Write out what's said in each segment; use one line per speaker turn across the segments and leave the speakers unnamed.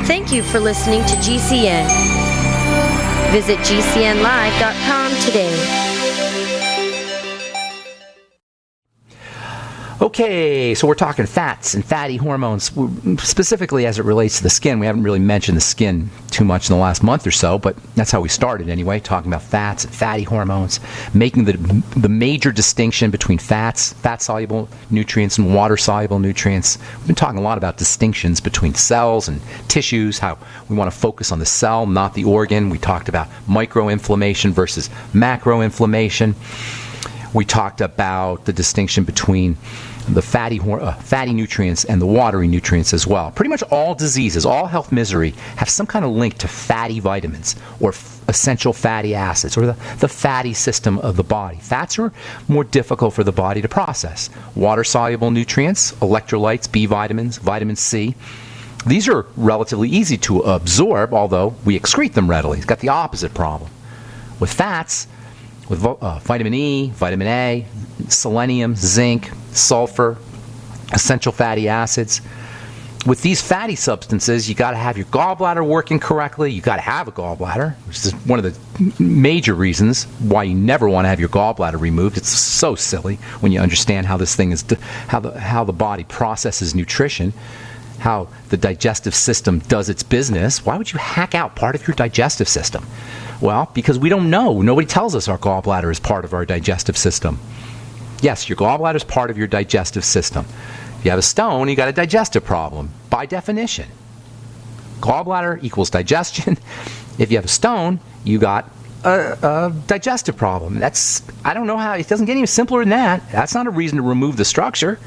Thank you for listening to GCN. Visit GCNlive.com today.
Okay, so we're talking fats and fatty hormones, specifically as it relates to the skin. We haven't really mentioned the skin too much in the last month or so, but that's how we started anyway, talking about fats and fatty hormones, making the major distinction between fats, fat-soluble nutrients, and water-soluble nutrients. We've been talking a lot about distinctions between cells and tissues, how we want to focus on the cell, not the organ. We talked about microinflammation versus macroinflammation. We talked about the distinction between the fatty nutrients and the watery nutrients as well. Pretty much all diseases, all health misery, have some kind of link to fatty vitamins or essential fatty acids or the fatty system of the body. Fats are more difficult for the body to process. Water-soluble nutrients, electrolytes, B vitamins, vitamin C, these are relatively easy to absorb, although we excrete them readily. It's got the opposite problem. With fats, with vitamin E, vitamin A, selenium, zinc, sulfur, essential fatty acids. With these fatty substances, you got to have your gallbladder working correctly. You got to have a gallbladder, which is one of the major reasons why you never want to have your gallbladder removed. It's so silly when you understand how this thing is, how the body processes nutrition, how the digestive system does its business. Why would you hack out part of your digestive system? Well, because we don't know. Nobody tells us our gallbladder is part of our digestive system. Yes, your gallbladder is part of your digestive system. If you have a stone, you got a digestive problem, by definition. Gallbladder equals digestion. If you have a stone, you got a digestive problem. I don't know how, it doesn't get any simpler than that. That's not a reason to remove the structure.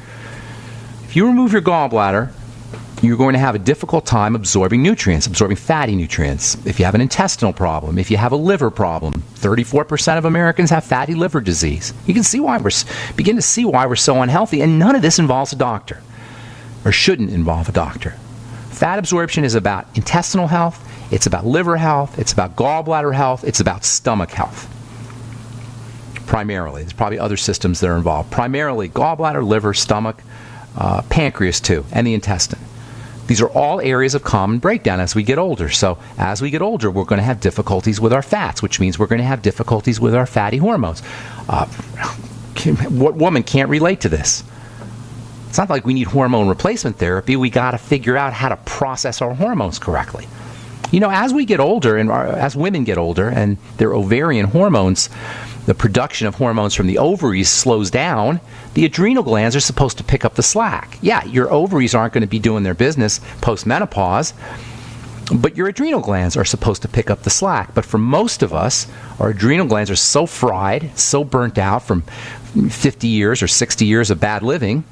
If you remove your gallbladder, you're going to have a difficult time absorbing nutrients, absorbing fatty nutrients. If you have an intestinal problem, if you have a liver problem, 34% of Americans have fatty liver disease. You can see why begin to see why we're so unhealthy, and none of this involves a doctor, or shouldn't involve a doctor. Fat absorption is about intestinal health, it's about liver health, it's about gallbladder health, it's about stomach health. Primarily. There's probably other systems that are involved. Primarily gallbladder, liver, stomach, pancreas too, and the intestine. These are all areas of common breakdown as we get older. So as we get older, we're going to have difficulties with our fats, which means we're going to have difficulties with our fatty hormones. What woman can't relate to this? It's not like we need hormone replacement therapy. We got to figure out how to process our hormones correctly. You know, as we get older, and as women get older, and their ovarian hormones, the production of hormones from the ovaries slows down, the adrenal glands are supposed to pick up the slack. Yeah, your ovaries aren't going to be doing their business post-menopause, but your adrenal glands are supposed to pick up the slack. But for most of us, our adrenal glands are so fried, so burnt out from 50 years or 60 years of bad living,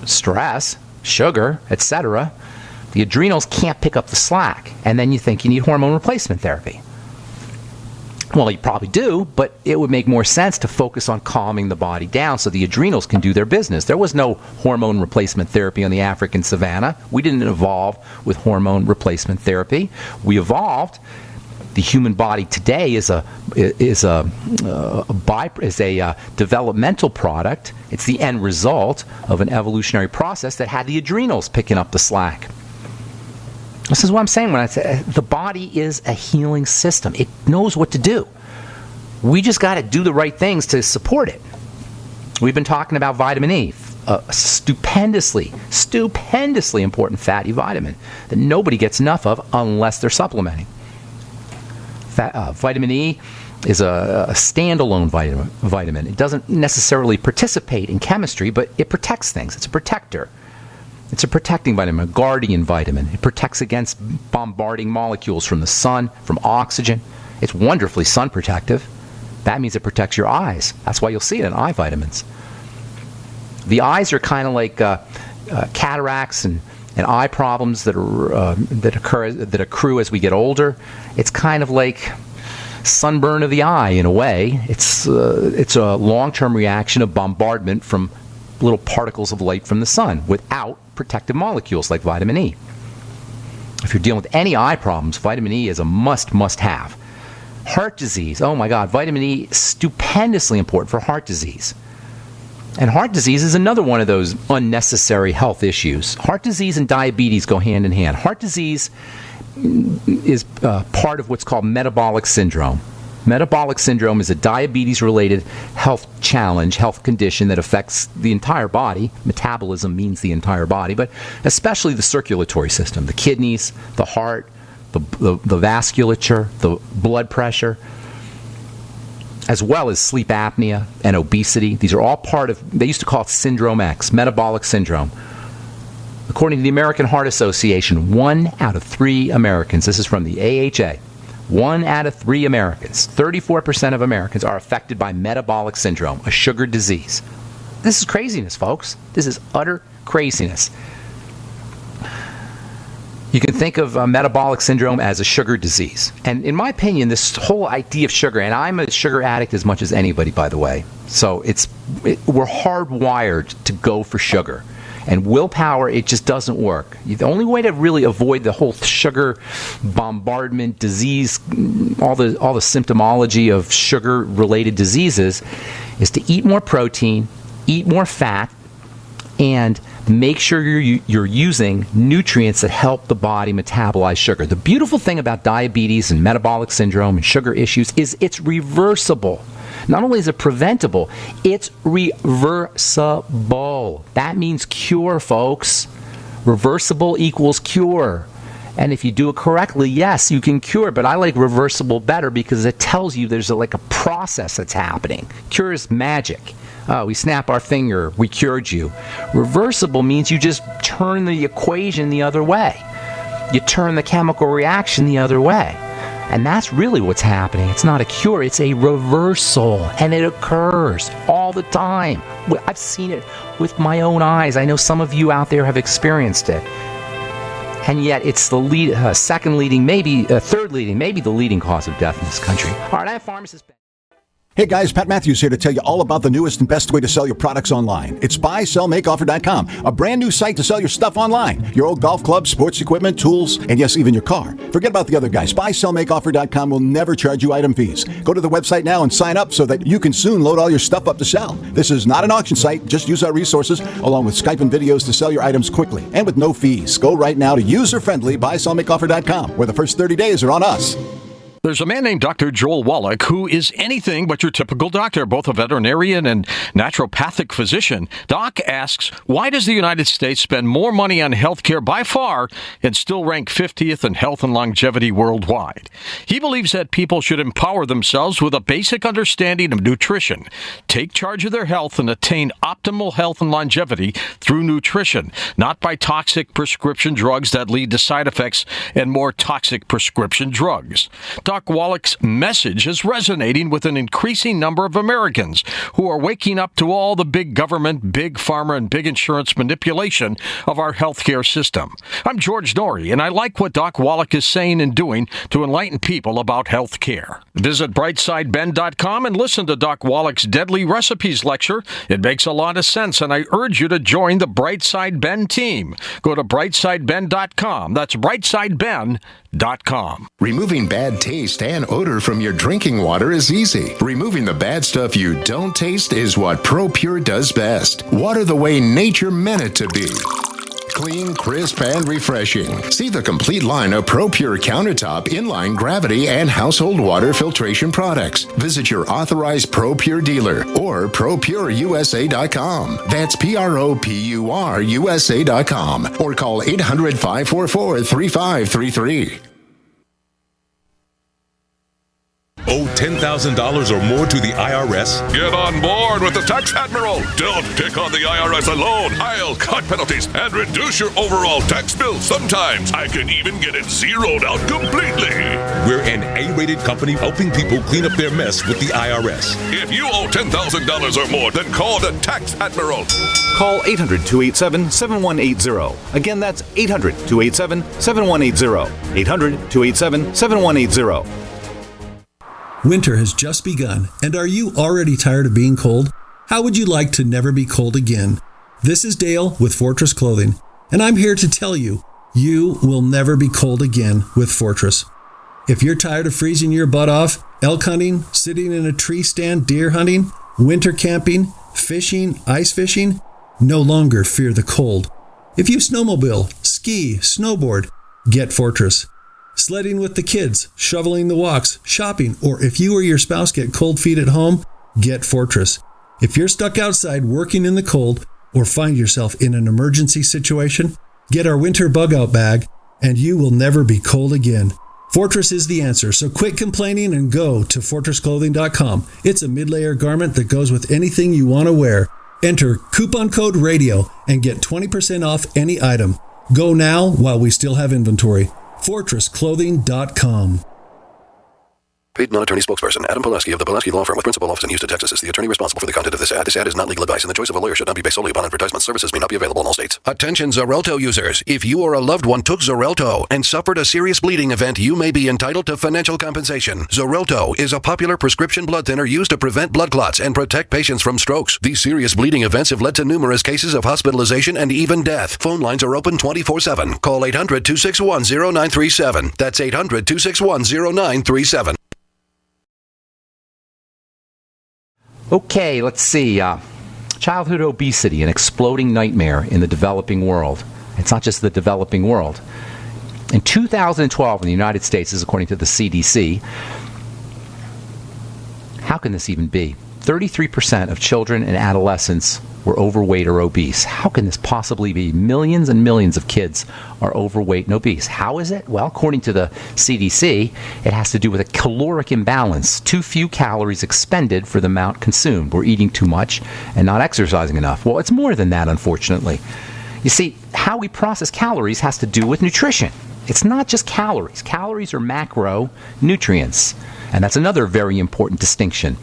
stress, sugar, etc., the adrenals can't pick up the slack. And then you think you need hormone replacement therapy. Well, you probably do, but it would make more sense to focus on calming the body down so the adrenals can do their business. There was no hormone replacement therapy on the African savannah. We didn't evolve with hormone replacement therapy. We evolved. The human body today is a developmental product. It's the end result of an evolutionary process that had the adrenals picking up the slack. This is what I'm saying when I say the body is a healing system. It knows what to do. We just got to do the right things to support it. We've been talking about vitamin E, a stupendously important fatty vitamin that nobody gets enough of unless they're supplementing. Vitamin E is a standalone vitamin. It doesn't necessarily participate in chemistry, but it protects things. It's a protector. It's a protecting vitamin, a guardian vitamin. It protects against bombarding molecules from the sun, from oxygen. It's wonderfully sun protective. That means it protects your eyes. That's why you'll see it in eye vitamins. The eyes are kind of like cataracts and eye problems that accrue as we get older. It's kind of like sunburn of the eye in a way. It's a long-term reaction of bombardment from little particles of light from the sun without protective molecules like vitamin E. If you're dealing with any eye problems, vitamin E is a must-have. Heart disease, oh my God, vitamin E is stupendously important for heart disease. And heart disease is another one of those unnecessary health issues. Heart disease and diabetes go hand in hand. Heart disease is part of what's called metabolic syndrome. Metabolic syndrome is a diabetes-related health challenge, health condition that affects the entire body. Metabolism means the entire body, but especially the circulatory system, the kidneys, the heart, the vasculature, the blood pressure, as well as sleep apnea and obesity. These are all part of, they used to call it Syndrome X, metabolic syndrome. According to the American Heart Association, 1 out of 3 Americans, this is from the AHA, 1 out of 3 Americans, 34% of Americans are affected by metabolic syndrome, a sugar disease. This is craziness, folks. This is utter craziness. You can think of metabolic syndrome as a sugar disease. And in my opinion, this whole idea of sugar, and I'm a sugar addict as much as anybody, by the way, so we're hardwired to go for sugar. And willpower, it just doesn't work. The only way to really avoid the whole sugar bombardment, disease, all the symptomology of sugar-related diseases is to eat more protein, eat more fat, and make sure you're using nutrients that help the body metabolize sugar. The beautiful thing about diabetes and metabolic syndrome and sugar issues is it's reversible. Not only is it preventable, it's reversible. That means cure, folks. Reversible equals cure. And if you do it correctly, yes, you can cure. But I like reversible better because it tells you there's like a process that's happening. Cure is magic. We snap our finger, we cured you. Reversible means you just turn the equation the other way. You turn the chemical reaction the other way. And that's really what's happening. It's not a cure, it's a reversal. And it occurs all the time. I've seen it with my own eyes. I know some of you out there have experienced it. And yet it's the second leading, maybe third leading, maybe the leading cause of death in this country. All right, I have Pharmacist.
Hey guys, Pat Matthews here to tell you all about the newest and best way to sell your products online. It's buysellmakeoffer.com, a brand new site to sell your stuff online. Your old golf club, sports equipment, tools, and yes, even your car. Forget about the other guys. Buysellmakeoffer.com will never charge you item fees. Go to the website now and sign up so that you can soon load all your stuff up to sell. This is not an auction site. Just use our resources along with Skype and videos to sell your items quickly and with no fees. Go right now to user-friendly buysellmakeoffer.com, where the first 30 days are on us.
There's a man named Dr. Joel Wallach who is anything but your typical doctor, both a veterinarian and naturopathic physician. Doc asks, why does the United States spend more money on healthcare by far and still rank 50th in health and longevity worldwide? He believes that people should empower themselves with a basic understanding of nutrition, take charge of their health, and attain optimal health and longevity through nutrition, not by toxic prescription drugs that lead to side effects and more toxic prescription drugs. Doc Wallach's message is resonating with an increasing number of Americans who are waking up to all the big government, big pharma, and big insurance manipulation of our healthcare system. I'm George Norrie, and I like what Doc Wallach is saying and doing to enlighten people about healthcare. Visit brightsideben.com and listen to Doc Wallach's Deadly Recipes lecture. It makes a lot of sense, and I urge you to join the Brightside Ben team. Go to brightsideben.com. That's brightsideben.com.
Removing bad taste and odor from your drinking water is easy. Removing the bad stuff you don't taste is what ProPure does best. Water the way nature meant it to be. Clean, crisp, and refreshing. See the complete line of ProPure countertop, inline, gravity, and household water filtration products. Visit your authorized ProPure dealer or ProPureUSA.com. That's ProPureUSA.com or call 800-544-3533.
Owe $10,000 or more to the IRS?
Get on board with the Tax Admiral. Don't pick on the IRS alone. I'll cut penalties and reduce your overall tax bill. Sometimes I can even get it zeroed out completely.
We're an A-rated company helping people clean up their mess with the IRS.
If you owe $10,000 or more, then call the Tax Admiral.
Call 800-287-7180. Again, that's 800-287-7180. 800-287-7180.
Winter has just begun, and are you already tired of being cold? How would you like to never be cold again? This is Dale with Fortress Clothing, and I'm here to tell you, you will never be cold again with Fortress. If you're tired of freezing your butt off, elk hunting, sitting in a tree stand, deer hunting, winter camping, fishing, ice fishing, no longer fear the cold. If you snowmobile, ski, snowboard, get Fortress. sledding with the kids, shoveling the walks, shopping, or if you or your spouse get cold feet at home, get Fortress. If you're stuck outside working in the cold or find yourself in an emergency situation, get our winter bug out bag and you will never be cold again. Fortress is the answer, so quit complaining and go to fortressclothing.com. It's a mid-layer garment that goes with anything you want to wear. Enter coupon code RADIO and get 20% off any item. Go now while we still have inventory. fortressclothing.com.
Paid non-attorney spokesperson Adam Pulaski of the Pulaski Law Firm with principal office in Houston, Texas is the attorney responsible for the content of this ad. This ad is not legal advice, and the choice of a lawyer should not be based solely upon advertisement. Services may not be available in all states.
Attention Xarelto users. If you or a loved one took Xarelto and suffered a serious bleeding event, you may be entitled to financial compensation. Xarelto is a popular prescription blood thinner used to prevent blood clots and protect patients from strokes. These serious bleeding events have led to numerous cases of hospitalization and even death. Phone lines are open 24/7. Call 800-261-0937. That's 800-261-0937.
Okay, let's see. Childhood obesity, an exploding nightmare in the developing world. It's not just the developing world. In 2012 in the United States, this is according to the CDC, how can this even be? 33% of children and adolescents were overweight or obese. How can this possibly be? Millions and millions of kids are overweight and obese. How is it? Well, according to the CDC, it has to do with a caloric imbalance. Too few calories expended for the amount consumed. We're eating too much and not exercising enough. Well, it's more than that, unfortunately. You see, how we process calories has to do with nutrition. It's not just calories. Calories are macronutrients, and that's another very important distinction.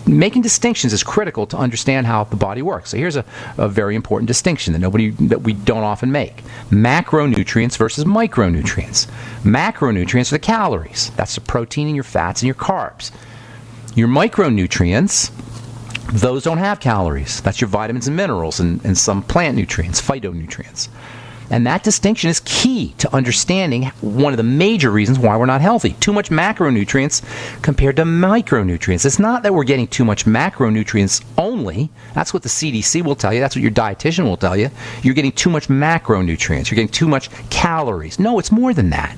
Making distinctions is critical to understand how the body works. So here's a very important distinction that we don't often make. Macronutrients versus micronutrients. Macronutrients are the calories. That's the protein in your fats and your carbs. Your micronutrients, those don't have calories. That's your vitamins and minerals and some plant nutrients, phytonutrients. And that distinction is key to understanding one of the major reasons why we're not healthy. Too much macronutrients compared to micronutrients. It's not that we're getting too much macronutrients only. That's what the CDC will tell you. That's what your dietitian will tell you. You're getting too much macronutrients. You're getting too much calories. No, it's more than that.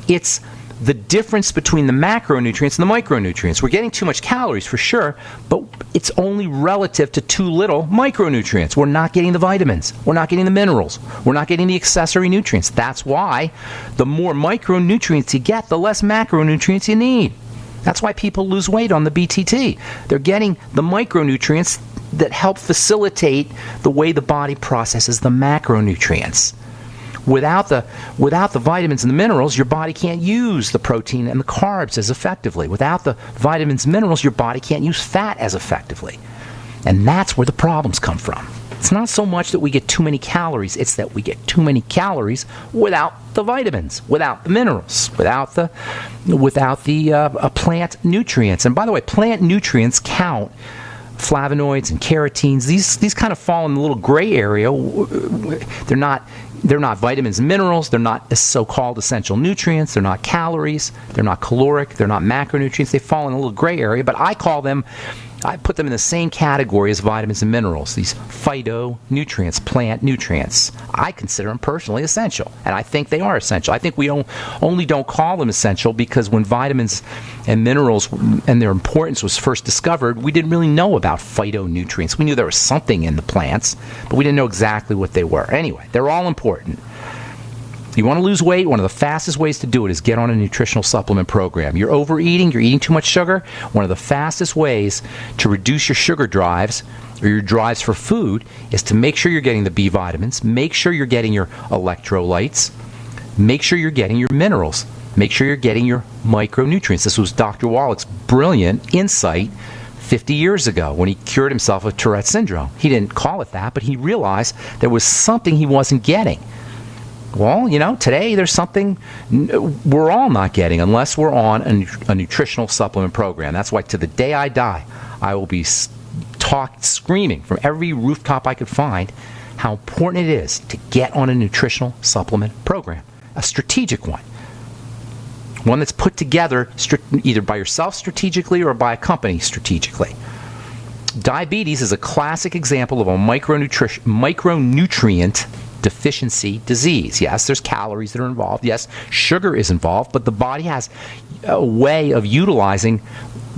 It's the difference between the macronutrients and the micronutrients. We're getting too much calories for sure, but it's only relative to too little micronutrients. We're not getting the vitamins. We're not getting the minerals. We're not getting the accessory nutrients. That's why the more micronutrients you get, the less macronutrients you need. That's why people lose weight on the BTT. They're getting the micronutrients that help facilitate the way the body processes the macronutrients. Without the vitamins and the minerals, your body can't use the protein and the carbs as effectively. Without the vitamins and minerals, your body can't use fat as effectively. And that's where the problems come from. It's not so much that we get too many calories, it's that we get too many calories without the vitamins, without the minerals, without the plant nutrients. And by the way, plant nutrients count flavonoids and carotenes. These kind of fall in the little gray area. They're not vitamins and minerals. They're not so-called essential nutrients. They're not calories. They're not caloric. They're not macronutrients. They fall in a little gray area, but I put them in the same category as vitamins and minerals, these phytonutrients, plant nutrients. I consider them personally essential, and I think they are essential. I think we only don't call them essential because when vitamins and minerals and their importance was first discovered, we didn't really know about phytonutrients. We knew there was something in the plants, but we didn't know exactly what they were. Anyway, they're all important. You want to lose weight, one of the fastest ways to do it is get on a nutritional supplement program. You're overeating, you're eating too much sugar. One of the fastest ways to reduce your sugar drives or your drives for food is to make sure you're getting the B vitamins, make sure you're getting your electrolytes, make sure you're getting your minerals, make sure you're getting your micronutrients. This was Dr. Wallach's brilliant insight 50 years ago when he cured himself of Tourette's syndrome. He didn't call it that, but he realized there was something he wasn't getting. Well, today there's something we're all not getting unless we're on a nutritional supplement program. That's why to the day I die, I will be screaming from every rooftop I could find how important it is to get on a nutritional supplement program, a strategic one. One that's put together either by yourself strategically or by a company strategically. Diabetes is a classic example of a micronutrient deficiency disease. Yes, there's calories that are involved. Yes, sugar is involved, but the body has a way of utilizing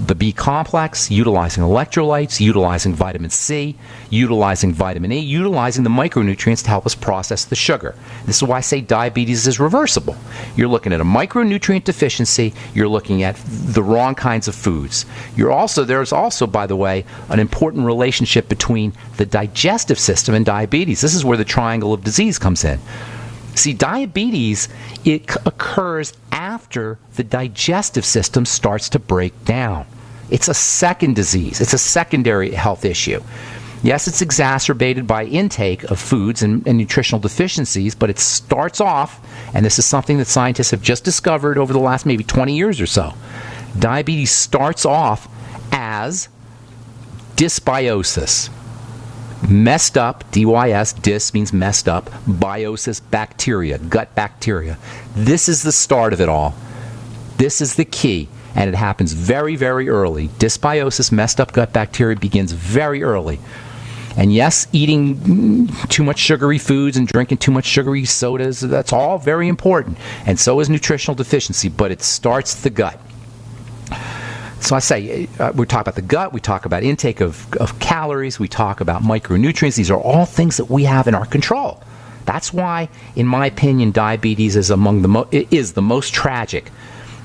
the B complex, utilizing electrolytes, utilizing vitamin C, utilizing vitamin E, utilizing the micronutrients to help us process the sugar. This is why I say diabetes is reversible. You're looking at a micronutrient deficiency, you're looking at the wrong kinds of foods. There's also, by the way, an important relationship between the digestive system and diabetes. This is where the triangle of disease comes in. See, diabetes, it occurs after the digestive system starts to break down. It's a second disease. It's a secondary health issue. Yes, it's exacerbated by intake of foods and nutritional deficiencies, but it starts off, and this is something that scientists have just discovered over the last maybe 20 years or so. Diabetes starts off as dysbiosis. Messed up, DYS, dys means messed up, biosis, bacteria, gut bacteria. This is the start of it all. This is the key, and it happens very, very early. Dysbiosis, messed up gut bacteria begins very early. And yes, eating too much sugary foods and drinking too much sugary sodas, that's all very important. And so is nutritional deficiency, but it starts the gut. So I say, we talk about the gut, we talk about intake of calories, we talk about micronutrients. These are all things that we have in our control. That's why, in my opinion, diabetes is the most tragic.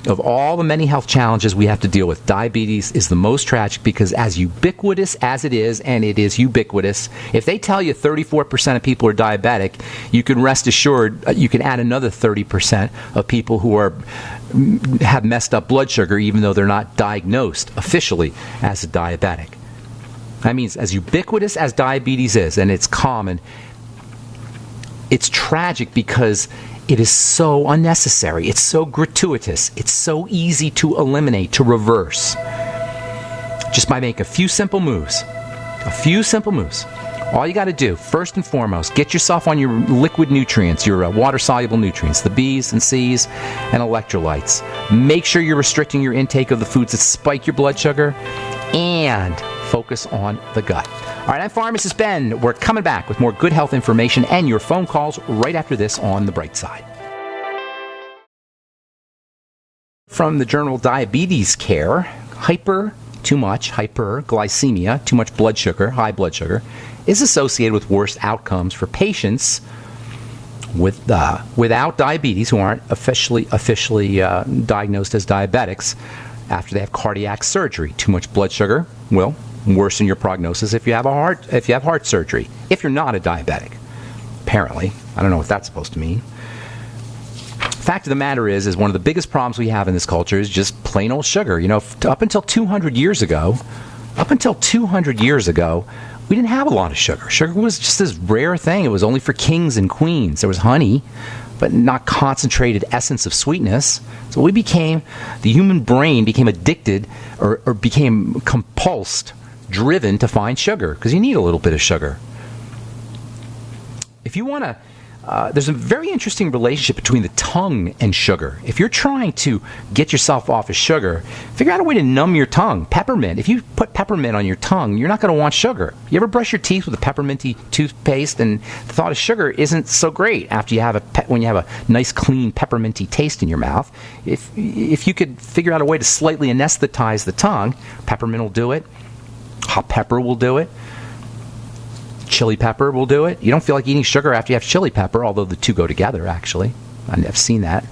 Of all the many health challenges we have to deal with, diabetes is the most tragic because as ubiquitous as it is, and it is ubiquitous, if they tell you 34% of people are diabetic, you can rest assured you can add another 30% of people who have messed up blood sugar even though they're not diagnosed officially as a diabetic. That means as ubiquitous as diabetes is, and it's common, it's tragic because it is so unnecessary. It's so gratuitous. It's so easy to eliminate, to reverse. Just by making a few simple moves. A few simple moves. All you got to do, first and foremost, get yourself on your liquid nutrients, your water-soluble nutrients, the B's and C's and electrolytes. Make sure you're restricting your intake of the foods that spike your blood sugar, and focus on the gut. All right, I'm Pharmacist Ben. We're coming back with more good health information and your phone calls right after this on The Bright Side. From the journal Diabetes Care, hyperglycemia, too much blood sugar, high blood sugar, is associated with worse outcomes for patients without diabetes who aren't officially diagnosed as diabetics after they have cardiac surgery. Too much blood sugar will worsen your prognosis if you have heart surgery. If you're not a diabetic, apparently, I don't know what that's supposed to mean. Fact of the matter is one of the biggest problems we have in this culture is just plain old sugar. You know, up until 200 years ago, we didn't have a lot of sugar. Sugar was just this rare thing. It was only for kings and queens. There was honey, but not concentrated essence of sweetness. So the human brain became addicted or became compulsed, driven to find sugar, because you need a little bit of sugar. If you want to, there's a very interesting relationship between the tongue and sugar. If you're trying to get yourself off of sugar, figure out a way to numb your tongue. Peppermint. If you put peppermint on your tongue, you're not going to want sugar. You ever brush your teeth with a pepperminty toothpaste, and the thought of sugar isn't so great after when you have a nice, clean, pepperminty taste in your mouth? If you could figure out a way to slightly anesthetize the tongue, peppermint will do it. Hot pepper will do it. Chili pepper will do it. You don't feel like eating sugar after you have chili pepper, although the two go together, actually. I've seen that.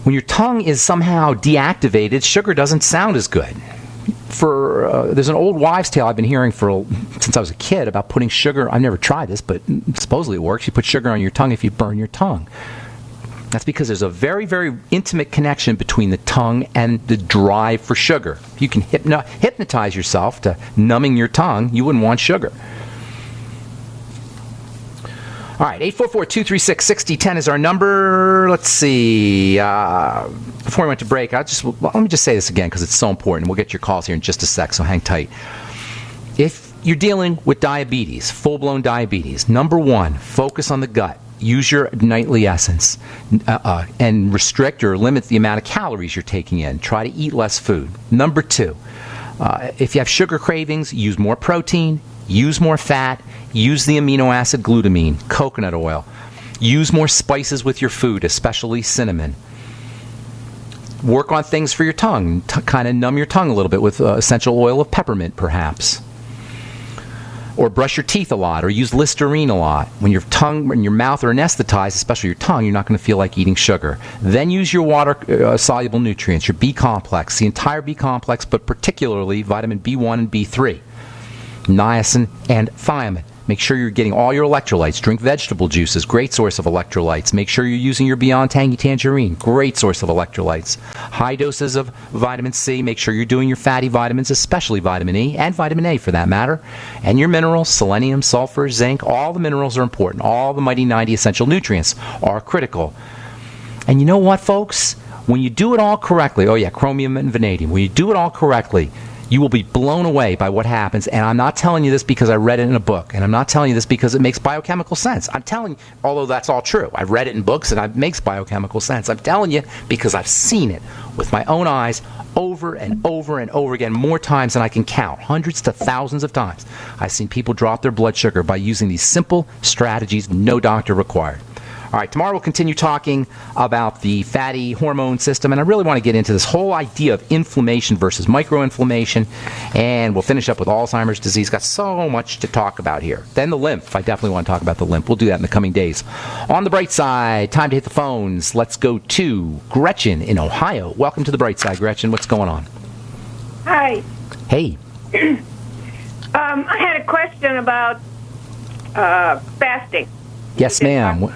When your tongue is somehow deactivated, sugar doesn't sound as good. There's an old wives' tale I've been hearing since I was a kid about putting sugar. I've never tried this, but supposedly it works. You put sugar on your tongue if you burn your tongue. That's because there's a very, very intimate connection between the tongue and the drive for sugar. If you can hypnotize yourself to numbing your tongue, you wouldn't want sugar. All right, 844-236-6010 is our number. Let's see. Before we went to break, let me just say this again because it's so important. We'll get your calls here in just a sec, so hang tight. If you're dealing with diabetes, full-blown diabetes, number one, focus on the gut. Use your nightly essence and restrict or limit the amount of calories you're taking in. Try to eat less food. Number two, if you have sugar cravings, use more protein, Use more fat. Use the amino acid glutamine, coconut oil. Use more spices with your food, especially cinnamon. Work on things for your tongue. Kind of numb your tongue a little bit with essential oil of peppermint, perhaps. Or brush your teeth a lot, or use Listerine a lot. When your tongue and your mouth are anesthetized, especially your tongue, you're not going to feel like eating sugar. Then use your water-soluble nutrients, your B complex, the entire B complex, but particularly vitamin B1 and B3, niacin, and thiamine. Make sure you're getting all your electrolytes. Drink vegetable juices, great source of electrolytes. Make sure you're using your Beyond Tangy Tangerine, great source of electrolytes. High doses of vitamin C. Make sure you're doing your fatty vitamins, especially vitamin E and vitamin A for that matter. And your minerals, selenium, sulfur, zinc, all the minerals are important. All the mighty 90 essential nutrients are critical. And you know what, folks? When you do it all correctly, chromium and vanadium, when you do it all correctly, you will be blown away by what happens. And I'm not telling you this because I read it in a book. And I'm not telling you this because it makes biochemical sense. I'm telling you, although that's all true. I've read it in books and it makes biochemical sense. I'm telling you because I've seen it with my own eyes over and over and over again, more times than I can count, hundreds to thousands of times. I've seen people drop their blood sugar by using these simple strategies, no doctor required. All right, tomorrow we'll continue talking about the fatty hormone system, and I really want to get into this whole idea of inflammation versus microinflammation, and we'll finish up with Alzheimer's disease. Got so much to talk about here. Then the lymph. I definitely want to talk about the lymph. We'll do that in the coming days. On the bright side, time to hit the phones. Let's go to Gretchen in Ohio. Welcome to the bright side, Gretchen. What's going on?
Hi.
Hey.
I had a question about fasting.
Yes, ma'am.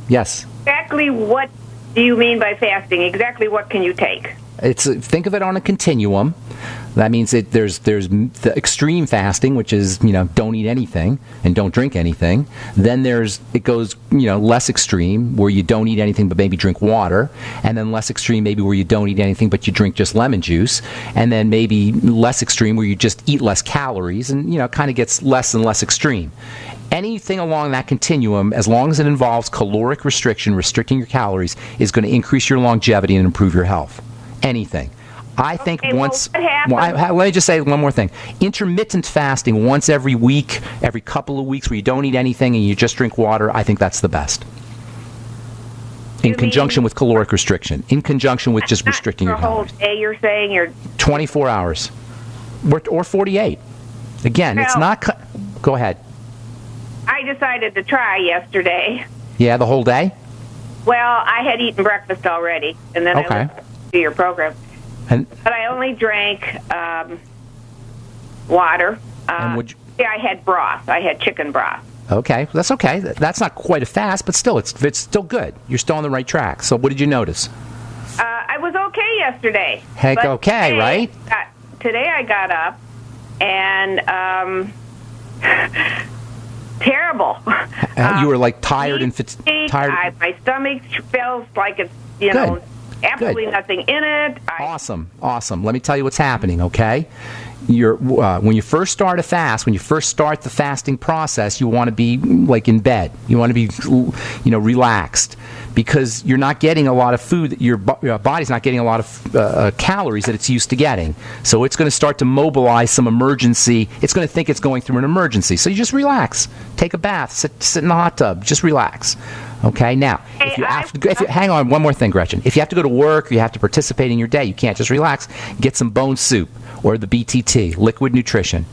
Yes.
Exactly what do you mean by fasting? Exactly what can you take?
Think of it on a continuum. That means there's the extreme fasting, which is, don't eat anything and don't drink anything. Then it goes, less extreme, where you don't eat anything but maybe drink water. And then less extreme, maybe where you don't eat anything but you drink just lemon juice. And then maybe less extreme, where you just eat less calories, and, kind of gets less and less extreme. Anything along that continuum, as long as it involves caloric restriction, restricting your calories, is going to increase your longevity and improve your health. Anything. I think let me just say one more thing. Intermittent fasting once every week, every couple of weeks, where you don't eat anything and you just drink water, I think that's the best. In conjunction with caloric restriction. In conjunction with just restricting your calories.
For a whole day, you're saying you're
24 hours. Or 48. Again, it's not... Go ahead.
I decided to try yesterday.
Yeah, the whole day?
Well, I had eaten breakfast already, and then I listened to your program. But I only drank water. I had broth. I had chicken broth.
Okay, that's okay. That's not quite a fast, but still, it's still good. You're still on the right track. So what did you notice?
I was okay yesterday.
Okay, right?
Today I got up, and... terrible.
You were like tired and tired.
My stomach feels like it's, absolutely nothing in it.
Awesome. Let me tell you what's happening, okay? When you first start a fast, when you first start the fasting process, you want to be like in bed. You want to be, relaxed, because you're not getting a lot of food. Your body's not getting a lot of calories that it's used to getting. So it's going to start to mobilize some emergency. It's going to think it's going through an emergency. So you just relax. Take a bath. Sit in the hot tub. Just relax. Okay, now, hang on, one more thing, Gretchen. If you have to go to work, or you have to participate in your day, you can't just relax. Get some bone soup, or the BTT, liquid nutrition,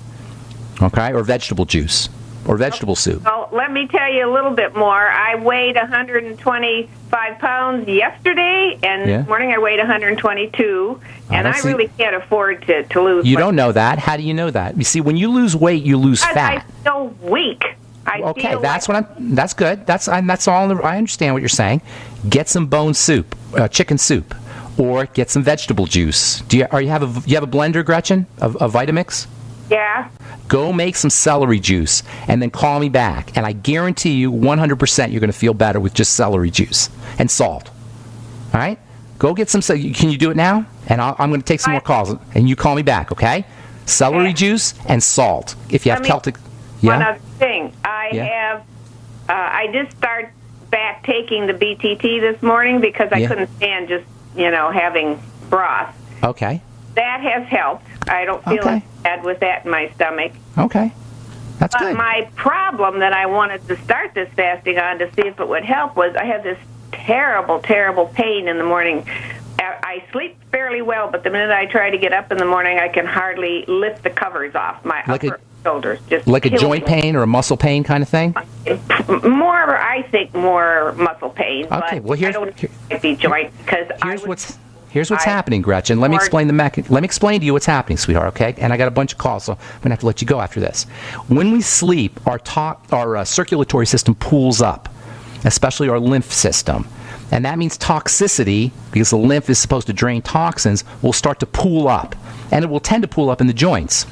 okay, or vegetable juice, or vegetable soup.
Well, let me tell you a little bit more. I weighed 125 pounds yesterday, and this morning I weighed 122, and I really can't afford to lose weight.
You don't know that. How do you know that? You see, when you lose weight, you lose fat.
I feel weak.
That's good. That's all. I understand what you're saying. Get some bone soup, chicken soup, or get some vegetable juice. You have a blender, Gretchen, of Vitamix?
Yeah.
Go make some celery juice and then call me back, and I guarantee you 100% you're going to feel better with just celery juice and salt. All right? Go get some. Can you do it now? And I'm going to take some more calls, and you call me back, okay? Celery juice and salt. If you have Celtic.
One other thing. I did start back taking the BTT this morning because I couldn't stand just, having broth.
Okay.
That has helped. I don't feel as bad with that in my stomach.
Okay. That's good.
My problem that I wanted to start this fasting on to see if it would help was I have this terrible, terrible pain in the morning. I sleep fairly well, but the minute I try to get up in the morning, I can hardly lift the covers off my upper shoulders. Just
like a joint pain or a muscle pain kind of thing?
I think more muscle pain.
Okay, well,
I don't think it'd be joint because
Here's what's happening, Gretchen. Let me explain Let me explain to you what's happening, sweetheart. Okay, and I got a bunch of calls, so I'm gonna have to let you go after this. When we sleep, our circulatory system pools up, especially our lymph system, and that means toxicity, because the lymph is supposed to drain toxins, will start to pool up, and it will tend to pool up in the joints.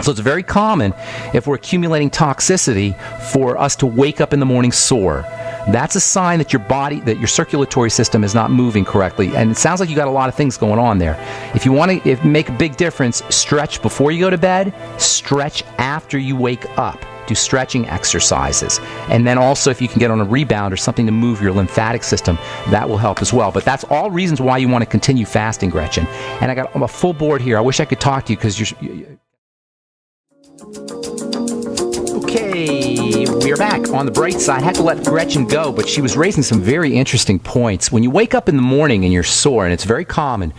So it's very common, if we're accumulating toxicity, for us to wake up in the morning sore. That's a sign that your circulatory system is not moving correctly. And it sounds like you got a lot of things going on there. If you want to make a big difference, stretch before you go to bed, stretch after you wake up. Do stretching exercises. And then also, if you can get on a rebound or something to move your lymphatic system, that will help as well. But that's all reasons why you want to continue fasting, Gretchen. And I got a full board here. I wish I could talk to you because you're... Okay, we are back on the bright side. I had to let Gretchen go, but she was raising some very interesting points. When you wake up in the morning and you're sore, and it's very common,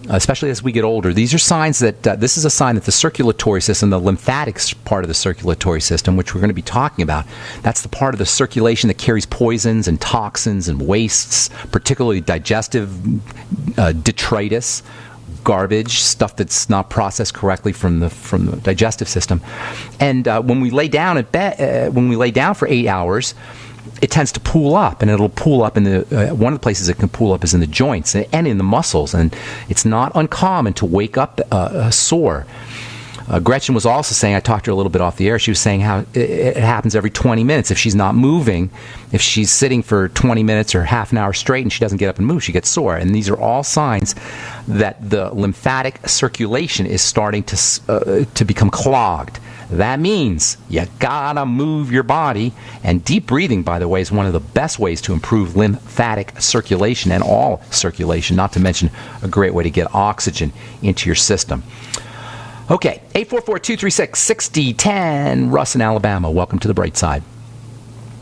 especially as we get older, these are signs that this is a sign that the circulatory system, the lymphatic part of the circulatory system, which we're going to be talking about, that's the part of the circulation that carries poisons and toxins and wastes, particularly digestive detritus, garbage, stuff that's not processed correctly from the digestive system. And when we lay down for 8 hours, it tends to pool up, and it'll pool up in the one of the places it can pool up is in the joints and in the muscles, and it's not uncommon to wake up sore. Gretchen was also saying, I talked to her a little bit off the air, she was saying how it happens every 20 minutes. If she's not moving, if she's sitting for 20 minutes or half an hour straight and she doesn't get up and move, she gets sore. And these are all signs that the lymphatic circulation is starting to become clogged. That means you gotta move your body. And deep breathing, by the way, is one of the best ways to improve lymphatic circulation and all circulation, not to mention a great way to get oxygen into your system. Okay, 844-236-6010, Russ in Alabama. Welcome to the bright side.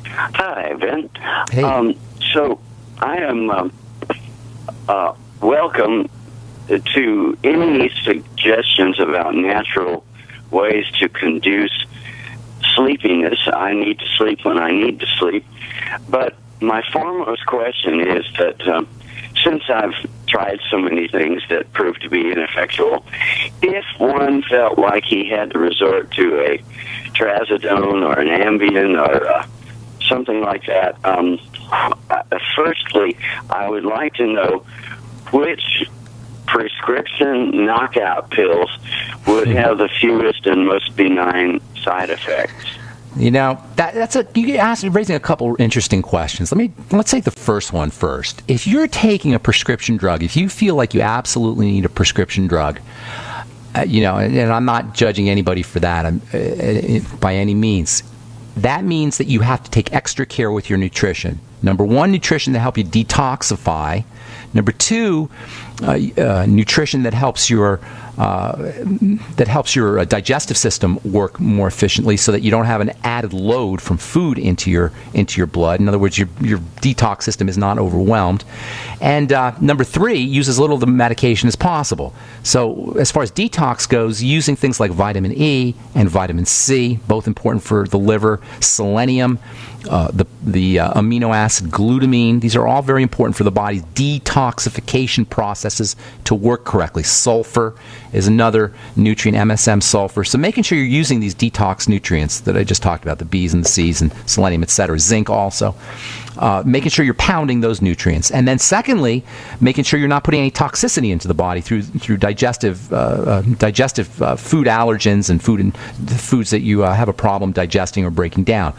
Hi, Ben.
Hey.
So I am welcome to any suggestions about natural ways to conduce sleepiness. I need to sleep when I need to sleep. But my foremost question is that since I've tried so many things that proved to be ineffectual, if one felt like he had to resort to a trazodone or an Ambien or something like that, firstly, I would like to know which prescription knockout pills would have the fewest and most benign side effects.
You know, you're raising a couple interesting questions. Let's take the first one first. If you're taking a prescription drug, if you feel like you absolutely need a prescription drug, and I'm not judging anybody for that by any means, that means that you have to take extra care with your nutrition. Number one, nutrition to help you detoxify. Number two, nutrition that helps your digestive system work more efficiently, so that you don't have an added load from food into your blood. In other words, your detox system is not overwhelmed. And number three, use as little of the medication as possible. So as far as detox goes, using things like vitamin E and vitamin C, both important for the liver, selenium, the amino acid glutamine, these are all very important for the body's detoxification processes to work correctly. Sulfur is another nutrient, MSM sulfur. So making sure you're using these detox nutrients that I just talked about, the B's and the C's and selenium, etc., zinc also, making sure you're pounding those nutrients. And then secondly, making sure you're not putting any toxicity into the body through digestive food allergens and foods that you have a problem digesting or breaking down.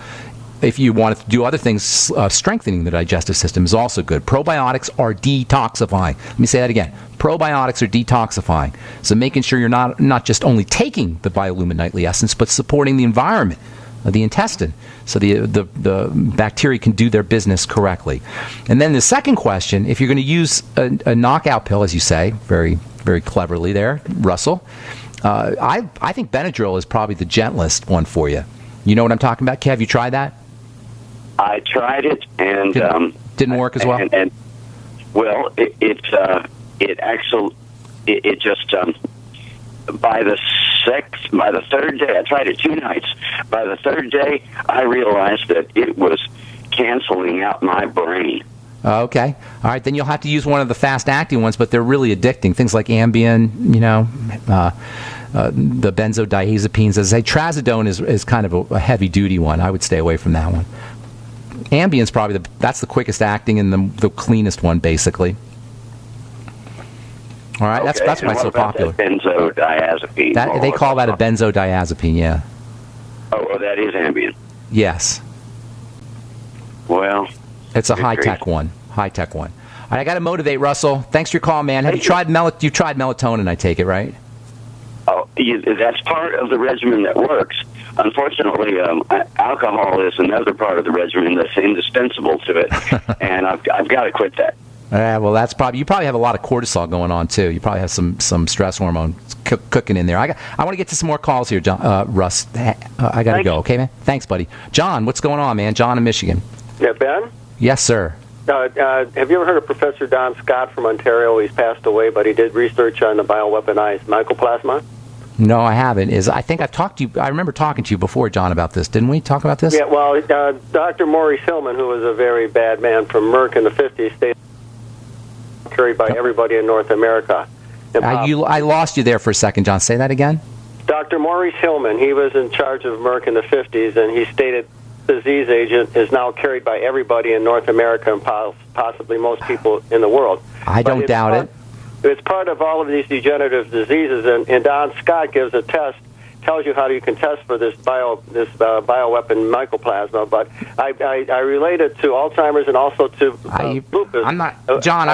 If you want to do other things, strengthening the digestive system is also good. Probiotics are detoxifying. Let me say that again. Probiotics are detoxifying. So making sure you're not just only taking the Biolumin Nightly Essence, but supporting the environment of the intestine, so the bacteria can do their business correctly. And then the second question, if you're going to use a knockout pill, as you say, very, very cleverly there, Russell, I think Benadryl is probably the gentlest one for you. You know what I'm talking about, Kev? You tried that?
I tried it, and
didn't work as well.
And well, it just by the third day, I tried it 2 nights. By the third day, I realized that it was canceling out my brain.
Okay. All right, then you'll have to use one of the fast-acting ones, but they're really addicting. Things like Ambien, the benzodiazepines. As I say, trazodone is kind of a heavy-duty one. I would stay away from that one. Ambien's probably that's the quickest acting and the cleanest one, basically. All right,
okay.
that's why it's so popular.
Benzodiazepine.
They call that a benzodiazepine, yeah.
Oh, that is Ambien.
Yes.
Well,
it's a high-tech one. High-tech one. All right, I got to motivate Russell. Thanks for your call, man. Have you tried melatonin? I take it, right?
Oh, that's part of the regimen that works. Unfortunately, alcohol is another part of the regimen that's indispensable to it, and I've got to quit that.
Well, you probably have a lot of cortisol going on too. You probably have some stress hormone cooking in there. I want to get to some more calls here, Russ. I got to go. Okay, man. Thanks, buddy. John, what's going on, man? John in Michigan.
Yeah, Ben.
Yes, sir.
Have you ever heard of Professor Don Scott from Ontario? He's passed away, but he did research on the bioweaponized mycoplasma.
No, I haven't. I think I've talked to you. I remember talking to you before, John, about this. Didn't we talk about this?
Yeah. Well, Dr. Maurice Hillman, who was a very bad man from Merck in the 50s, stayed carried by everybody in North America.
I lost you there for a second, John. Say that again.
Dr. Maurice Hillman, he was in charge of Merck in the 50s, and he stated the disease agent is now carried by everybody in North America and possibly most people in the world.
I don't doubt it.
It's part of all of these degenerative diseases, and Don Scott gives a test, tells you how you can test for this bioweapon mycoplasma. But I relate it to Alzheimer's and also to lupus.
I'm not, John.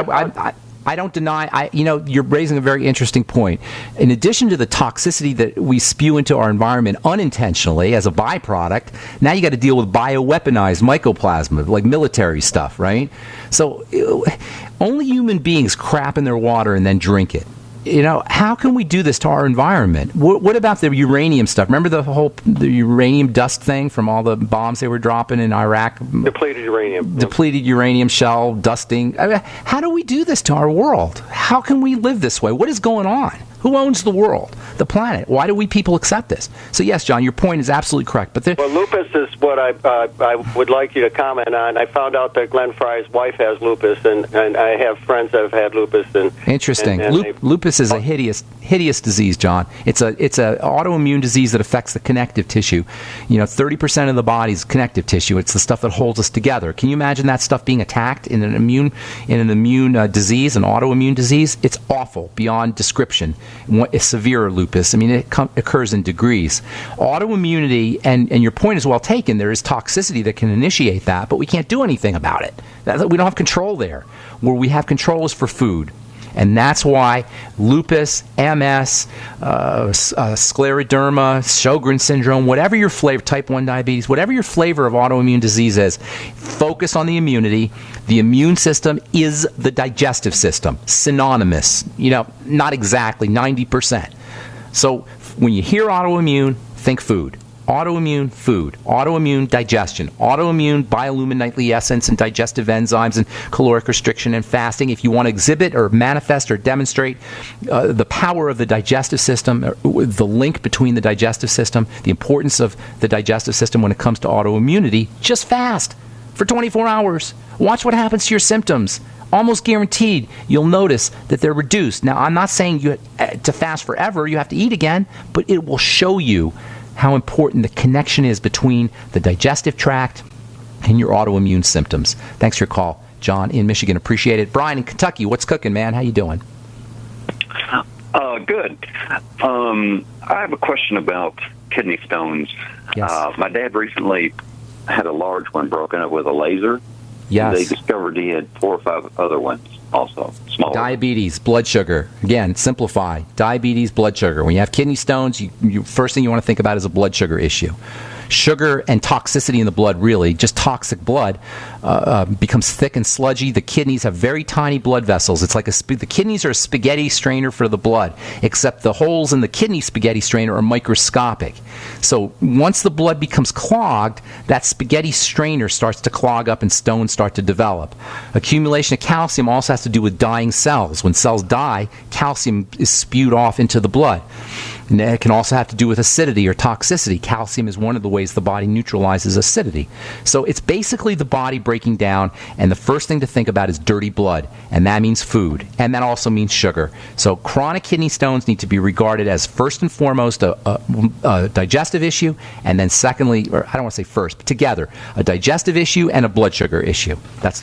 I don't deny. You're raising a very interesting point. In addition to the toxicity that we spew into our environment unintentionally as a byproduct, now you got to deal with bioweaponized mycoplasma, like military stuff, right? So only human beings crap in their water and then drink it. How can we do this to our environment? What about the uranium stuff? Remember the uranium dust thing from all the bombs they were dropping in Iraq?
Depleted uranium.
Depleted uranium shell dusting. How do we do this to our world? How can we live this way? What is going on? Who owns the world, the planet? Why do we people accept this? So yes, John, your point is absolutely correct. But
lupus is what I would like you to comment on. I found out that Glenn Fry's wife has lupus, and I have friends that have had lupus.
Interesting. Lupus is a hideous disease, John. It's a autoimmune disease that affects the connective tissue. 30% of the body's connective tissue. It's the stuff that holds us together. Can you imagine that stuff being attacked in an immune disease, an autoimmune disease? It's awful beyond description. Severe lupus. It occurs in degrees. Autoimmunity, and your point is well taken. There is toxicity that can initiate that, but we can't do anything about it. We don't have control there. Where we have control is for food. And that's why lupus, MS, scleroderma, Sjogren's syndrome, whatever your flavor, type 1 diabetes, whatever your flavor of autoimmune disease is, focus on the immunity. The immune system is the digestive system. Synonymous. Not exactly, 90%. So when you hear autoimmune, think food. Autoimmune food, autoimmune digestion, autoimmune bioluminescent essence and digestive enzymes and caloric restriction and fasting. If you want to exhibit or manifest or demonstrate the power of the digestive system, the link between the digestive system, the importance of the digestive system when it comes to autoimmunity, just fast for 24 hours. Watch what happens to your symptoms. Almost guaranteed you'll notice that they're reduced. Now, I'm not saying you to fast forever, you have to eat again, but it will show you how important the connection is between the digestive tract and your autoimmune symptoms. Thanks for your call, John in Michigan. Appreciate it. Brian in Kentucky, what's cooking, man? How you doing?
Good. I have a question about kidney stones.
Yes.
My dad recently had a large one broken up with a laser.
Yes.
They discovered he had 4 or 5 other ones also, small.
Diabetes, blood sugar. Again, simplify. Diabetes, blood sugar. When you have kidney stones, you first thing you want to think about is a blood sugar issue. Sugar and toxicity in the blood, really, just toxic blood, becomes thick and sludgy. The kidneys have very tiny blood vessels. It's like the kidneys are a spaghetti strainer for the blood, except the holes in the kidney spaghetti strainer are microscopic. So once the blood becomes clogged, that spaghetti strainer starts to clog up and stones start to develop. Accumulation of calcium also has to do with dying cells. When cells die, calcium is spewed off into the blood. And it can also have to do with acidity or toxicity. Calcium is one of the ways the body neutralizes acidity. So it's basically the body breaking down, and the first thing to think about is dirty blood, and that means food, and that also means sugar. So chronic kidney stones need to be regarded as first and foremost a digestive issue, and then secondly, or I don't want to say first, but together, a digestive issue and a blood sugar issue.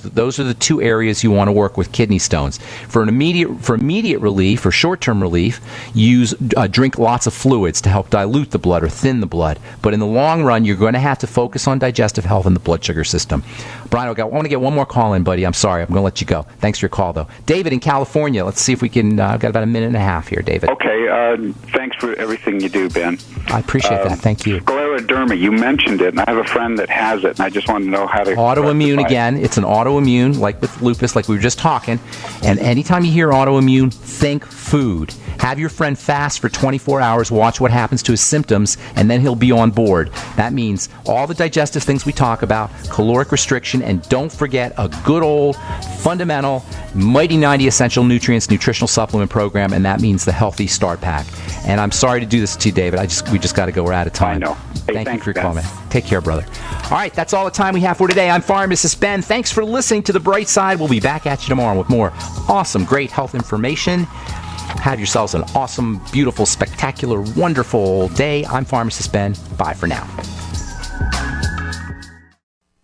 Those are the two areas you want to work with kidney stones. For immediate relief, or short-term relief, drink lots of fluids to help dilute the blood or thin the blood. But in the long run, you're going to have to focus on digestive health and the blood sugar system. Brian, I want to get one more call in, buddy. I'm sorry. I'm going to let you go. Thanks for your call, though. David in California. Let's see if we can... I've got about a minute and a half here, David.
Okay. Thanks for everything you do, Ben.
I appreciate that. Thank you.
Scleroderma, you mentioned it, and I have a friend that has it, and I just want to know how to...
Autoimmune, again. It's an autoimmune, like with lupus, like we were just talking. And anytime you hear autoimmune, think food. Have your friend fast for 24 hours, watch what happens to his symptoms, and then he'll be on board. That means all the digestive things we talk about, caloric restriction, and don't forget a good old, fundamental, Mighty 90 Essential Nutrients nutritional supplement program, and that means the Healthy Start Pack. And I'm sorry to do this to you, David. We just got to go. We're out of time.
I know. Hey,
Thank you for your call, man. Take care, brother. All right, that's all the time we have for today. I'm Pharmacist Ben. Thanks for listening to The Bright Side. We'll be back at you tomorrow with more awesome, great health information. Have yourselves an awesome, beautiful, spectacular, wonderful day. I'm Pharmacist Ben. Bye for now.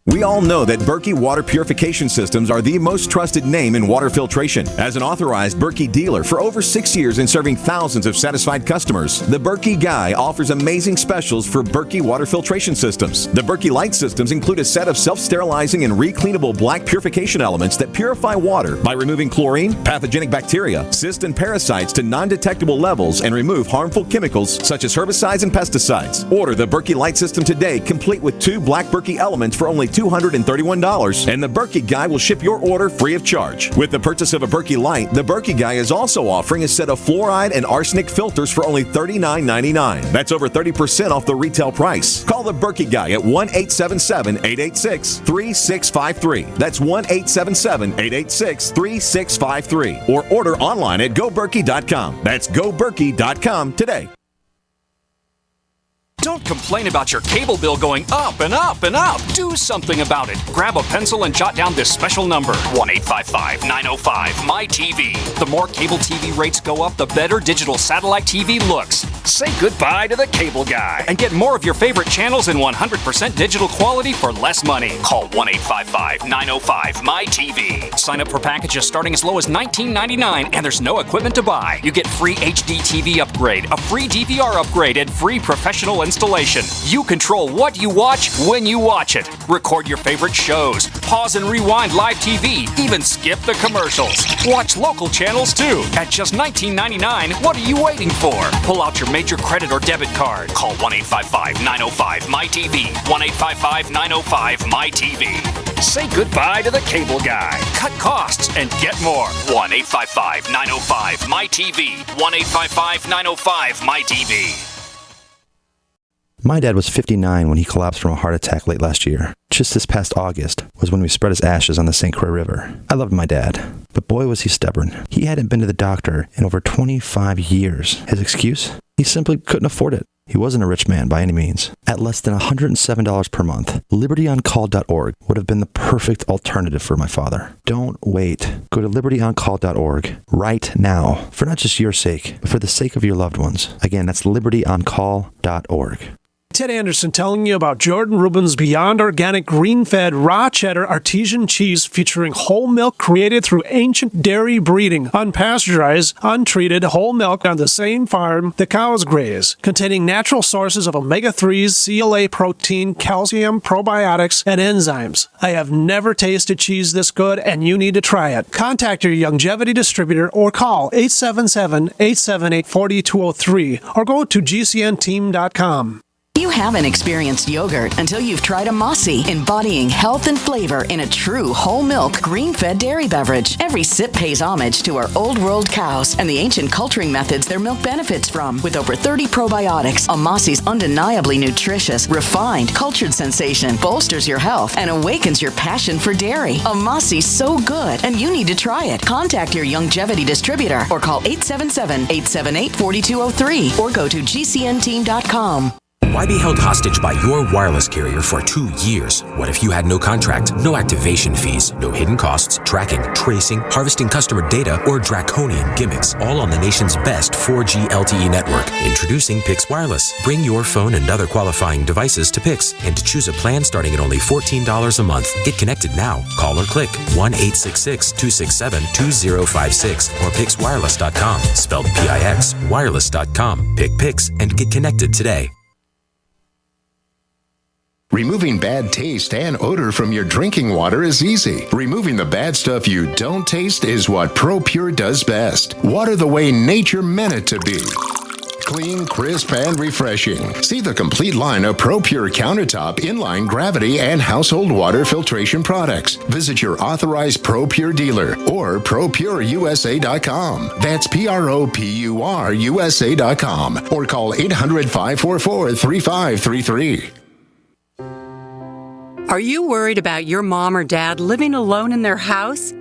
We all know that Berkey Water Purification Systems are the most trusted name in water filtration. As an authorized Berkey dealer for over 6 years and serving thousands of satisfied customers, the Berkey Guy offers amazing specials for Berkey water filtration systems. The Berkey Light systems include a set of self-sterilizing and recleanable black purification elements that purify water by removing chlorine, pathogenic bacteria, cysts, and parasites to non-detectable levels and remove harmful chemicals such as herbicides and pesticides. Order the Berkey Light system today, complete with 2 black Berkey elements for only $231, and the Berkey Guy will ship your order free of charge. With the purchase of a Berkey Light, the Berkey Guy is also offering a set of fluoride and arsenic filters for only $39.99. That's over 30% off the retail price. Call the Berkey Guy at 1-877-886-3653. That's 1-877-886-3653. Or order online at goberkey.com. That's goberkey.com today.
Don't complain about your cable bill going up and up and up. Do something about it. Grab a pencil and jot down this special number, 1-855-905-MY-TV. The more cable TV rates go up, the better digital satellite TV looks. Say goodbye to the cable guy and get more of your favorite channels in 100% digital quality for less money. Call 1-855-905-MY-TV. Sign up for packages starting as low as $19.99, and there's no equipment to buy. You get free HD TV upgrade, a free DVR upgrade, and free professional installation. You control what you watch when you watch it. Record your favorite shows, pause and rewind live TV, even skip the commercials. Watch local channels too. At just $19.99, what are you waiting for? Pull out your major credit or debit card. Call 1-855-905-MY-TV. 1-855-905-MY-TV. Say goodbye to the cable guy. Cut costs and get more. 1-855-905-MY-TV. 1-855-905-MY-TV.
My dad was 59 when he collapsed from a heart attack late last year. Just this past August was when we spread his ashes on the St. Croix River. I loved my dad, but boy was he stubborn. He hadn't been to the doctor in over 25 years. His excuse? He simply couldn't afford it. He wasn't a rich man by any means. At less than $107 per month, libertyoncall.org would have been the perfect alternative for my father. Don't wait. Go to libertyoncall.org right now, for not just your sake, but for the sake of your loved ones. Again, that's libertyoncall.org.
Ted Anderson telling you about Jordan Rubin's Beyond Organic Green-Fed Raw Cheddar Artesian Cheese featuring whole milk created through ancient dairy breeding, unpasteurized, untreated whole milk on the same farm the cows graze, containing natural sources of omega-3s, CLA protein, calcium, probiotics, and enzymes. I have never tasted cheese this good, and you need to try it. Contact your longevity distributor or call 877-878-4203 or go to gcnteam.com.
You haven't experienced yogurt until you've tried a Mossy, embodying health and flavor in a true whole milk, green-fed dairy beverage. Every sip pays homage to our old world cows and the ancient culturing methods their milk benefits from. With over 30 probiotics, a Mossy's undeniably nutritious, refined, cultured sensation bolsters your health and awakens your passion for dairy. A Mossy's so good, and you need to try it. Contact your Youngevity distributor or call 877-878-4203 or go to gcnteam.com.
Why be held hostage by your wireless carrier for 2 years? What if you had no contract, no activation fees, no hidden costs, tracking, tracing, harvesting customer data, or draconian gimmicks, all on the nation's best 4G LTE network? Introducing Pix Wireless. Bring your phone and other qualifying devices to Pix and choose a plan starting at only $14 a month. Get connected now. Call or click 1-866-267-2056 or pixwireless.com. Spelled P-I-X, wireless.com. Pick Pix and get connected today.
Removing bad taste and odor from your drinking water is easy. Removing the bad stuff you don't taste is what ProPure does best. Water the way nature meant it to be. Clean, crisp, and refreshing. See the complete line of ProPure countertop, inline, gravity, and household water filtration products. Visit your authorized ProPure dealer or ProPureUSA.com. That's ProPureUSA.com or call 800-544-3533.
Are you worried about your mom or dad living alone in their house?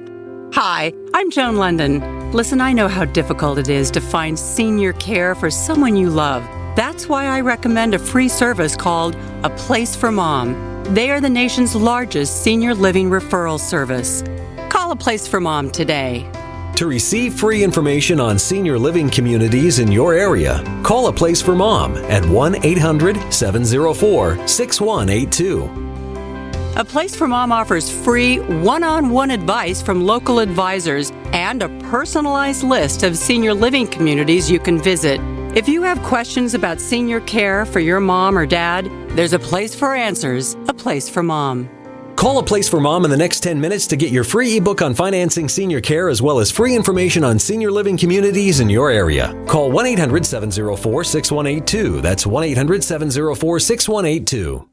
Hi, I'm Joan London. Listen, I know how difficult it is to find senior care for someone you love. That's why I recommend a free service called A Place for Mom. They are the nation's largest senior living referral service. Call A Place for Mom today.
To receive free information on senior living communities in your area, call A Place for Mom at 1-800-704-6182.
A Place for Mom offers free one-on-one advice from local advisors and a personalized list of senior living communities you can visit. If you have questions about senior care for your mom or dad, there's a place for answers, A Place for Mom.
Call A Place for Mom in the next 10 minutes to get your free ebook on financing senior care as well as free information on senior living communities in your area. Call 1-800-704-6182. That's 1-800-704-6182.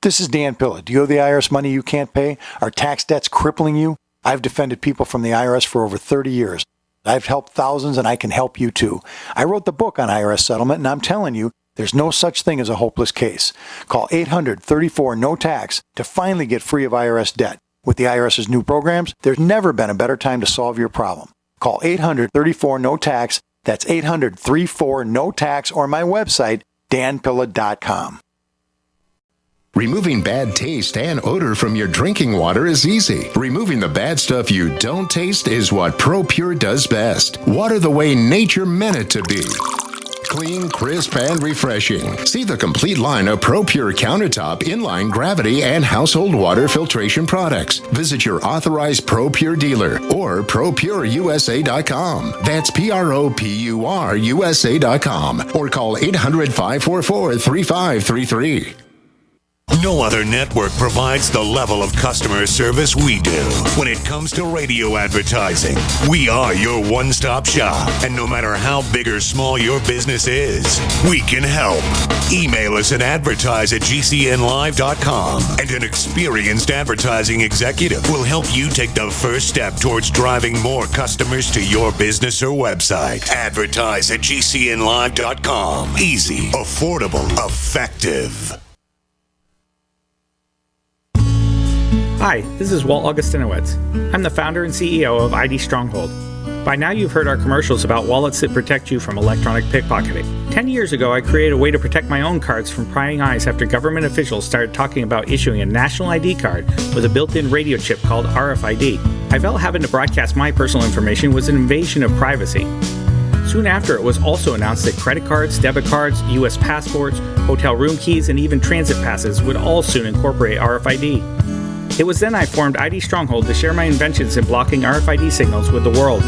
This is Dan Pilla. Do you owe the IRS money you can't pay? Are tax debts crippling you? I've defended people from the IRS for over 30 years. I've helped thousands, and I can help you too. I wrote the book on IRS settlement, and I'm telling you, there's no such thing as a hopeless case. Call 800-34-NO-TAX to finally get free of IRS debt. With the IRS's new programs, there's never been a better time to solve your problem. Call 800-34-NO-TAX. That's 800-34-NO-TAX or my website, danpilla.com.
Removing bad taste and odor from your drinking water is easy. Removing the bad stuff you don't taste is what ProPure does best. Water the way nature meant it to be. Clean, crisp, and refreshing. See the complete line of ProPure countertop, inline, gravity, and household water filtration products. Visit your authorized ProPure dealer or ProPureUSA.com. That's ProPureUSA.com or call 800-544-3533.
No other network provides the level of customer service we do. When it comes to radio advertising, we are your one-stop shop. And no matter how big or small your business is, we can help. Email us at advertise@gcnlive.com, and an experienced advertising executive will help you take the first step towards driving more customers to your business or website. Advertise@gcnlive.com. Easy, affordable, effective.
Hi, this is Walt Augustinowitz. I'm the founder and CEO of ID Stronghold. By now you've heard our commercials about wallets that protect you from electronic pickpocketing. 10 years ago, I created a way to protect my own cards from prying eyes after government officials started talking about issuing a national ID card with a built-in radio chip called RFID. I felt having to broadcast my personal information was an invasion of privacy. Soon after, it was also announced that credit cards, debit cards, U.S. passports, hotel room keys, and even transit passes would all soon incorporate RFID. It was then I formed ID Stronghold to share my inventions in blocking RFID signals with the world.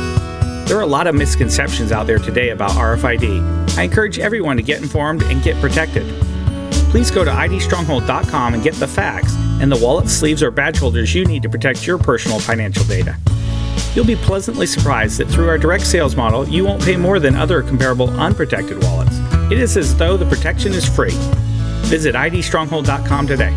There are a lot of misconceptions out there today about RFID. I encourage everyone to get informed and get protected. Please go to idstronghold.com and get the facts and the wallet, sleeves, or badge holders you need to protect your personal financial data. You'll be pleasantly surprised that through our direct sales model, you won't pay more than other comparable unprotected wallets. It is as though the protection is free. Visit idstronghold.com today.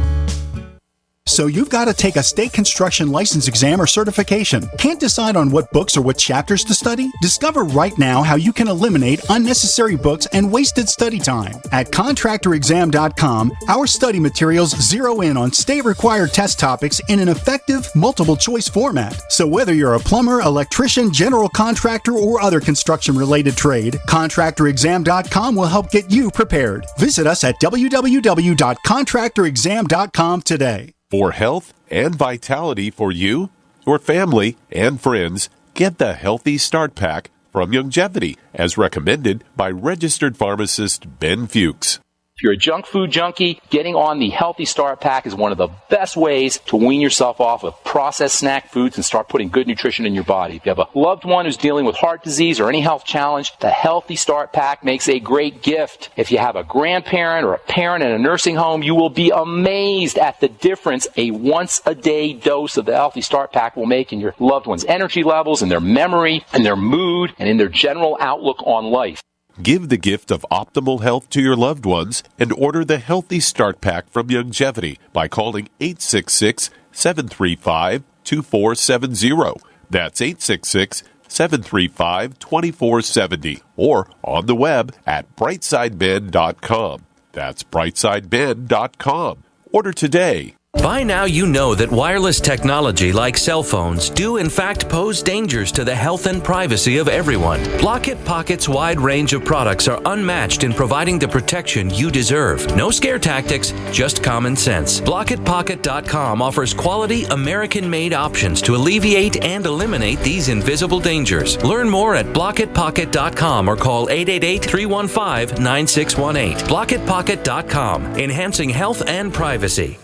So you've got to take a state construction license exam or certification. Can't decide on what books or what chapters to study? Discover right now how you can eliminate unnecessary books and wasted study time. At contractorexam.com, our study materials zero in on state-required test topics in an effective, multiple-choice format. So whether you're a plumber, electrician, general contractor, or other construction-related trade, contractorexam.com will help get you prepared. Visit us at www.contractorexam.com today.
For health and vitality for you, your family, and friends, get the Healthy Start Pack from Longevity, as recommended by registered pharmacist Ben Fuchs.
If you're a junk food junkie, getting on the Healthy Start Pack is one of the best ways to wean yourself off of processed snack foods and start putting good nutrition in your body. If you have a loved one who's dealing with heart disease or any health challenge, the Healthy Start Pack makes a great gift. If you have a grandparent or a parent in a nursing home, you will be amazed at the difference a once-a-day dose of the Healthy Start Pack will make in your loved one's energy levels, in their memory, in their mood, and in their general outlook on life.
Give the gift of optimal health to your loved ones and order the Healthy Start Pack from Longevity by calling 866-735-2470. That's 866-735-2470. Or on the web at brightsideben.com. That's brightsideben.com. Order today.
By now you know that wireless technology like cell phones do in fact pose dangers to the health and privacy of everyone. Blockit Pocket's wide range of products are unmatched in providing the protection you deserve. No scare tactics, just common sense. BlockitPocket.com offers quality American-made options to alleviate and eliminate these invisible dangers. Learn more at BlockitPocket.com or call 888-315-9618. BlockitPocket.com, enhancing health and privacy.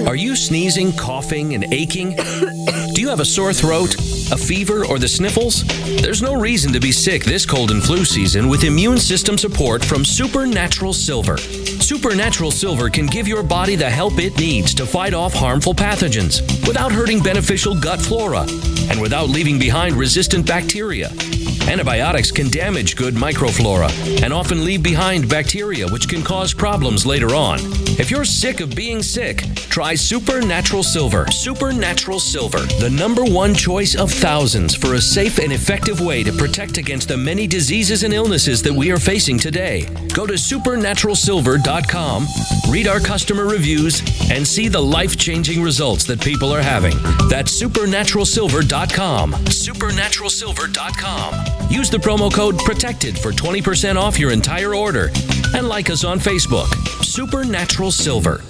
Are you sneezing, coughing, and aching? Do you have a sore throat, a fever, or the sniffles? There's no reason to be sick this cold and flu season with immune system support from Supernatural Silver. Supernatural Silver can give your body the help it needs to fight off harmful pathogens without hurting beneficial gut flora and without leaving behind resistant bacteria. Antibiotics can damage good microflora and often leave behind bacteria which can cause problems later on. If you're sick of being sick, try Supernatural Silver. Supernatural Silver, the #1 choice of thousands for a safe and effective way to protect against the many diseases and illnesses that we are facing today. Go to supernaturalsilver.com, read our customer reviews, and see the life-changing results that people are having. That's supernaturalsilver.com. Supernaturalsilver.com. Use the promo code PROTECTED for 20% off your entire order. And like us on Facebook. Supernatural Silver.